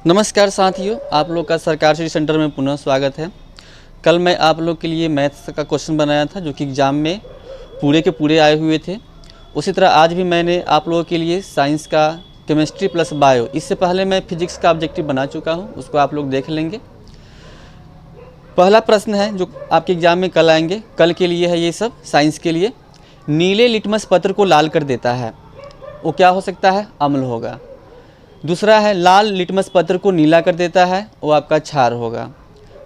नमस्कार साथियों, आप लोग का सरकार स्टडी सेंटर में पुनः स्वागत है। कल मैं आप लोग के लिए मैथ्स का क्वेश्चन बनाया था जो कि एग्ज़ाम में पूरे के पूरे आए हुए थे। उसी तरह आज भी मैंने आप लोगों के लिए साइंस का केमिस्ट्री प्लस बायो, इससे पहले मैं फिजिक्स का ऑब्जेक्टिव बना चुका हूं, उसको आप लोग देख लेंगे। पहला प्रश्न है जो आपके एग्ज़ाम में कल आएंगे, कल के लिए है ये सब साइंस के लिए। नीले लिटमस पत्र को लाल कर देता है, वो क्या हो सकता है? अम्ल होगा। दूसरा है लाल लिटमस पत्र को नीला कर देता है, वो आपका क्षार होगा।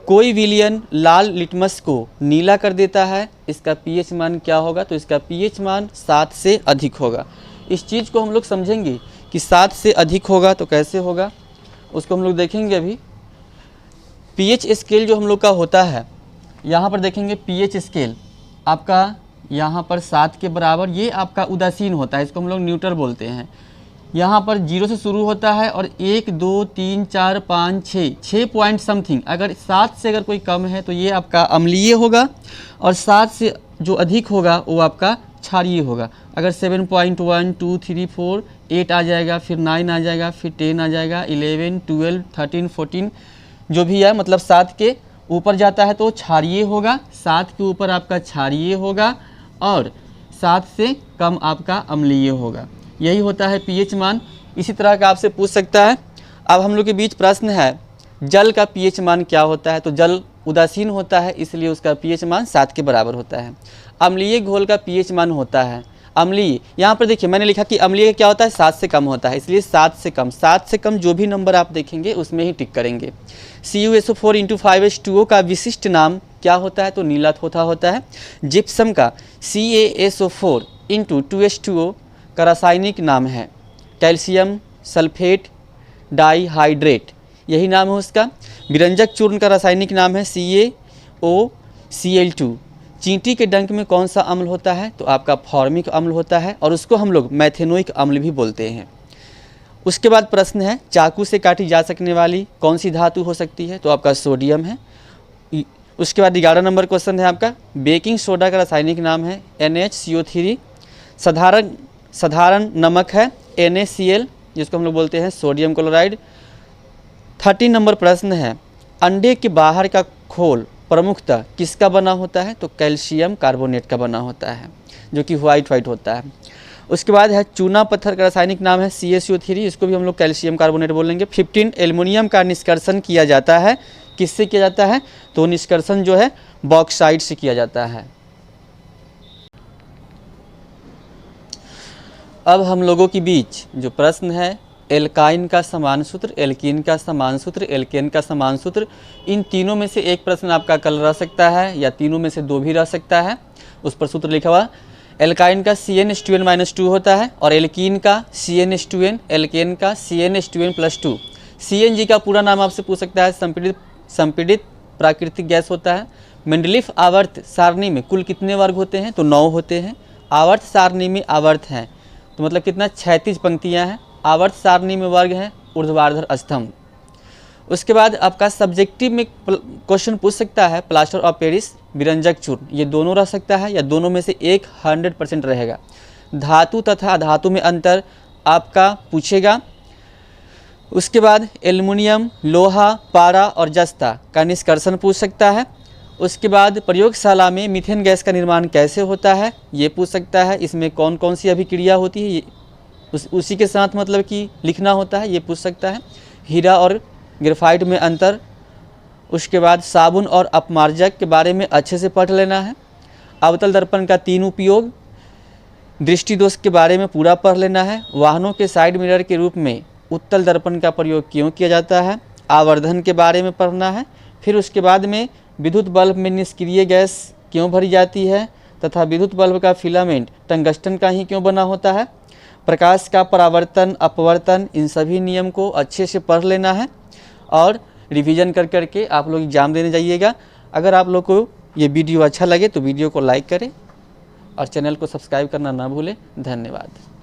कोई विलयन लाल लिटमस को नीला कर देता है, इसका पीएच मान क्या होगा? तो इसका पीएच मान 7 से अधिक होगा। इस चीज़ को हम लोग समझेंगे कि 7 से अधिक होगा तो कैसे होगा, उसको हम लोग देखेंगे अभी। पीएच स्केल जो हम लोग का होता है, यहाँ पर देखेंगे पीएच स्केल आपका यहाँ पर 7 के बराबर, ये आपका उदासीन होता है, इसको हम लोग न्यूट्रल बोलते हैं। यहाँ पर 0 से शुरू होता है और 1 2 3 4 5 6 पॉइंट समथिंग, अगर 7 से अगर कोई कम है तो ये आपका अम्लीय होगा, और 7 से जो अधिक होगा वो आपका क्षारीय होगा। अगर 7.1 2 3 4 8 आ जाएगा, फिर 9 आ जाएगा, फिर 10 आ जाएगा, 11 12 13 14 जो भी है, मतलब 7 के ऊपर जाता है तो क्षारीय होगा, 7 के ऊपर आपका क्षारीय होगा और 7 से कम आपका अम्लीय होगा। यही होता है पीएच मान। इसी तरह का आपसे पूछ सकता है। अब हम लोग के बीच प्रश्न है, जल का पीएच मान क्या होता है? तो जल उदासीन होता है, इसलिए उसका पीएच मान 7 के बराबर होता है। अम्लीय घोल का पीएच मान होता है अम्लीय, यहाँ पर देखिए मैंने लिखा कि अम्लीय क्या होता है? 7 से कम होता है, इसलिए 7 से कम। 7 से कम जो भी नंबर आप देखेंगे उसमें ही टिक करेंगे। CuSO4 × 5H2O का विशिष्ट नाम क्या होता है? तो नीलाथोथा होता है। जिप्सम का CaSO4 × 2H2O का रासायनिक नाम है कैल्शियम सल्फेट डाइहाइड्रेट, यही नाम है उसका। विरंजक चूर्ण का रासायनिक नाम है CaOCl2। चींटी के डंक में कौन सा अम्ल होता है? तो आपका फॉर्मिक अम्ल होता है, और उसको हम लोग मैथेनोइक अम्ल भी बोलते हैं। उसके बाद प्रश्न है, चाकू से काटी जा सकने वाली कौन सी धातु हो सकती है? तो आपका सोडियम है। उसके बाद 11 नंबर क्वेश्चन है आपका, बेकिंग सोडा का रासायनिक नाम है NaCO3। साधारण नमक है NaCl, जिसको हम लोग बोलते हैं सोडियम क्लोराइड। 13 नंबर प्रश्न है, अंडे के बाहर का खोल प्रमुखतः किसका बना होता है? तो कैल्शियम कार्बोनेट का बना होता है, जो कि वाइट होता है। उसके बाद है चूना पत्थर का रासायनिक नाम है CaCO3, इसको भी हम लोग कैल्शियम कार्बोनेट बोलेंगे। 15 एल्युमिनियम का निष्कर्षण किया जाता है, किससे किया जाता है? तो निष्कर्षण जो है बॉक्साइट से किया जाता है। अब हम लोगों के बीच जो प्रश्न है, एल्काइन का समान सूत्र, एल्कीन का समान सूत्र, एल्केन का समान सूत्र, इन तीनों में से एक प्रश्न आपका कल रह सकता है, या तीनों में से दो भी रह सकता है। उस पर सूत्र लिखा हुआ, एल्काइन का CnH2n-2 होता है, और एल्कीन का CnH2n, एल्केन का CnH2n+2। CNG का पूरा नाम आपसे पूछ सकता है, संपीड़ित प्राकृतिक गैस होता है। मेंडलीफ आवर्त सारणी में कुल कितने वर्ग होते हैं? तो 9 होते हैं। आवर्त सारणी में आवर्त हैं तो मतलब कितना? 36 पंक्तियां हैं। आवर्त सारणी में वर्ग हैं ऊर्ध्वाधर स्तंभ। उसके बाद आपका सब्जेक्टिव में क्वेश्चन पूछ सकता है, प्लास्टर ऑफ पेरिस, विरंजक चूर्ण, ये दोनों रह सकता है, या दोनों में से एक 100% रहेगा। धातु तथा अधातु में अंतर आपका पूछेगा। उसके बाद एल्युमिनियम, लोहा, पारा और जस्ता का निष्कर्षण पूछ सकता है। उसके बाद प्रयोगशाला में मीथेन गैस का निर्माण कैसे होता है, ये पूछ सकता है। इसमें कौन कौन सी अभिक्रिया होती है, ये उसी के साथ मतलब कि लिखना होता है, ये पूछ सकता है। हीरा और ग्रेफाइट में अंतर। उसके बाद साबुन और अपमार्जक के बारे में अच्छे से पढ़ लेना है। अवतल दर्पण का 3 उपयोग, दृष्टि दोष के बारे में पूरा पढ़ लेना है। वाहनों के साइड मिरर के रूप में उत्तल दर्पण का प्रयोग क्यों किया जाता है, आवर्धन के बारे में पढ़ना है। फिर उसके बाद में विद्युत बल्ब में निष्क्रिय गैस क्यों भरी जाती है, तथा विद्युत बल्ब का फिलामेंट टंगस्टन का ही क्यों बना होता है। प्रकाश का परावर्तन अपवर्तन, इन सभी नियम को अच्छे से पढ़ लेना है और रिवीजन कर करके आप लोग एग्ज़ाम देने जाइएगा। अगर आप लोग को ये वीडियो अच्छा लगे तो वीडियो को लाइक करें और चैनल को सब्सक्राइब करना ना भूलें। धन्यवाद।